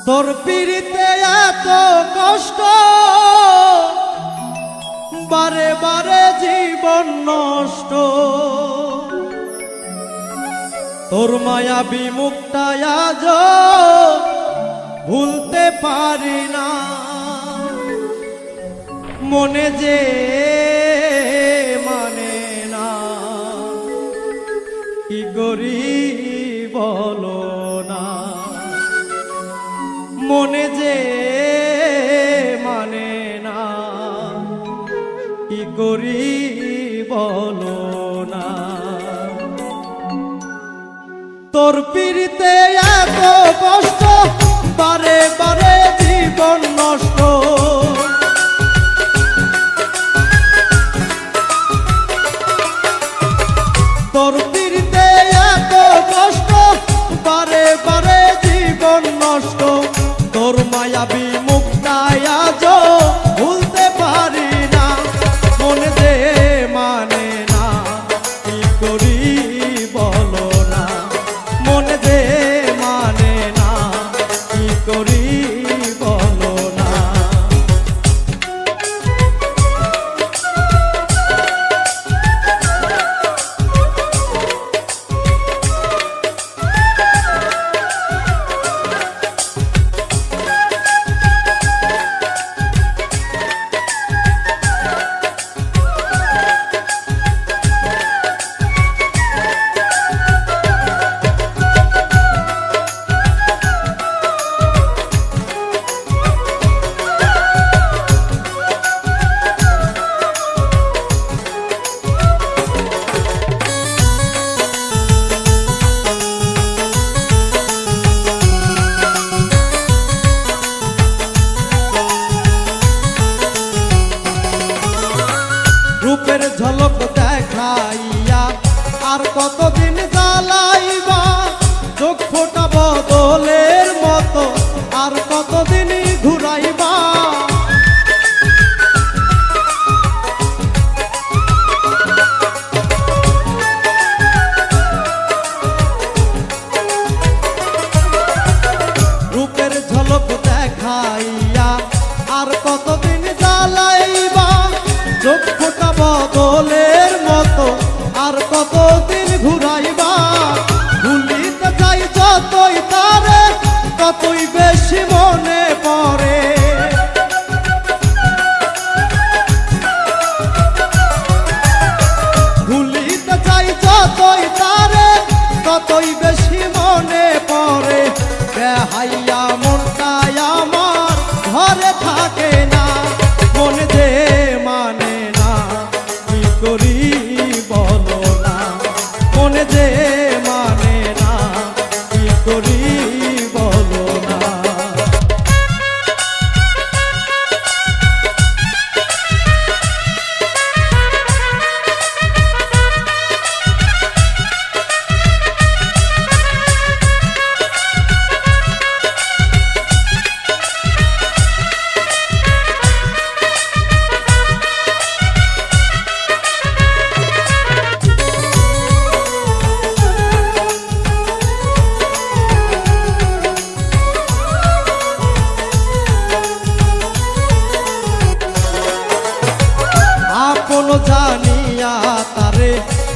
তোর পিড়িতে এত কষ্ট, বারে বারে জীবন নষ্ট। তোর মায়াবী মুখটা আজ ভুলতে পারি না। মনে যে মানে না, কি করি বলো না। মনে যে মানে না, কি করি বলো না। তোর পিড়িতে এত কষ্ট, বারে বারে জীবন নষ্ট। তোর পিড়িতে এত কষ্ট, বারে বারে জীবন নষ্ট। তোর মায়াবী মুখটা আজ ভুলতে পারি না। মনে যে মানে না, কি করি বলো না। মনে যে মানে না, কি করি বলো না। রূপের ঝলক দেখাইয়া আর কতদিন জ্বালাইবা। চোখ ফোটা বদলের মতো আর কতদিন ঘুরাইবা। রূপের ঝলক দেখাইয়া আর কতদিন জ্বালাইবা। চোখ ফোটা বদলের মতো আর কতদিন ঘুরাইবা। ভুলিতে চাই যতই তারে, ততই বেশি মনে পড়ে। ভুলিতে চাই যতই তারে, ততই বেশি মনে পড়ে। বেহাইয়া মনটা আমার ঘরে থাকে না। মনে যে মানে না, কি করি বলো না। মনে যে মানে না, কি করি বলো না। আপন জানিয়া তারে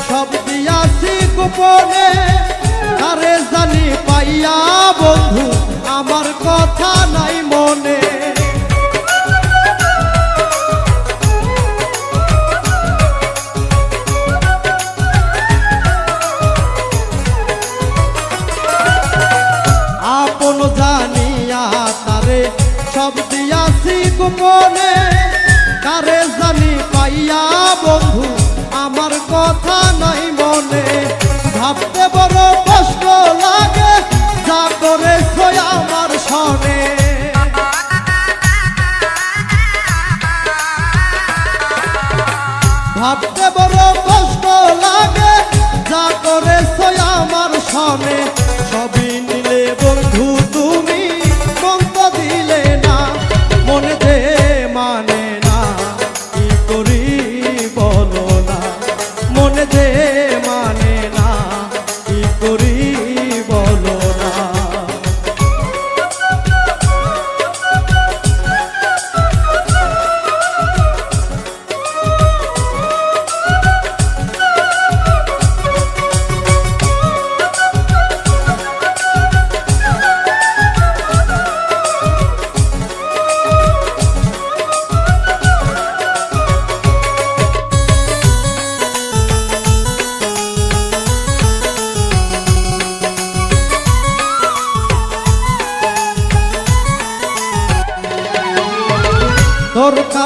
সব দিয়াছি গোপনে। তারে জানি পাইয়া বন্ধু আমার কথা নাই মনে। আপন জানিয়া তারে সব দিয়াছি গোপনে। তারে জানি পাইয়া বন্ধু আমার কথা নাই মনে। ভাবতে বড় কষ্ট লাগে, যা করেছ আমার সনে। ভাবতে বড় কষ্ট লাগে, যা করেছ আমার সনে। সবই নিলে বন্ধু তুমি, মন তো দিলে না। মনে যে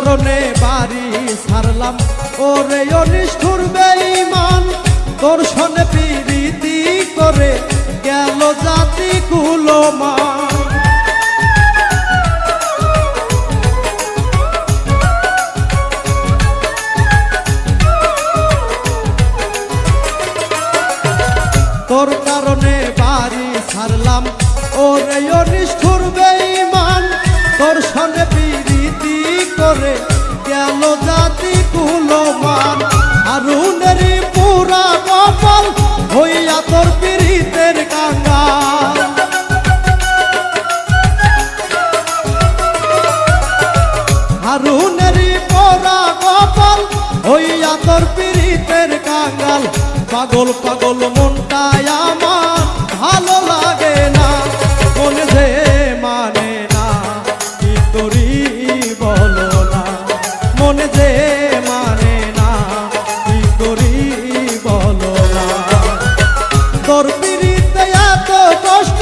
কারণে বাড়ি ছাড়লাম ওরে অনিষ্ঠুর বেঈমান তোর সনে প্রীতি করে গেল জাতি কুলমান তোর কারণে বাড়ি ছাড়লাম ওরে অনিষ্ঠুর বেঈমান তোর সনে প্রীতি করে গেল জাতি কুলমান হারুনেরই পুরা কপাল হইয়া তোর পীড়িতের কাঙ্গাল হারুনেরই পুরা কপাল হইয়া তোর পীড়িতের কাঙ্গাল পাগল পাগল মনটাই আমার ভালো লাগে না মন যে মানে না কি করি বলো না মন যে মানে না কি করি বলো না তোর পীড়িতে এত কষ্ট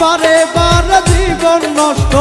বারে বারে জীবন নষ্ট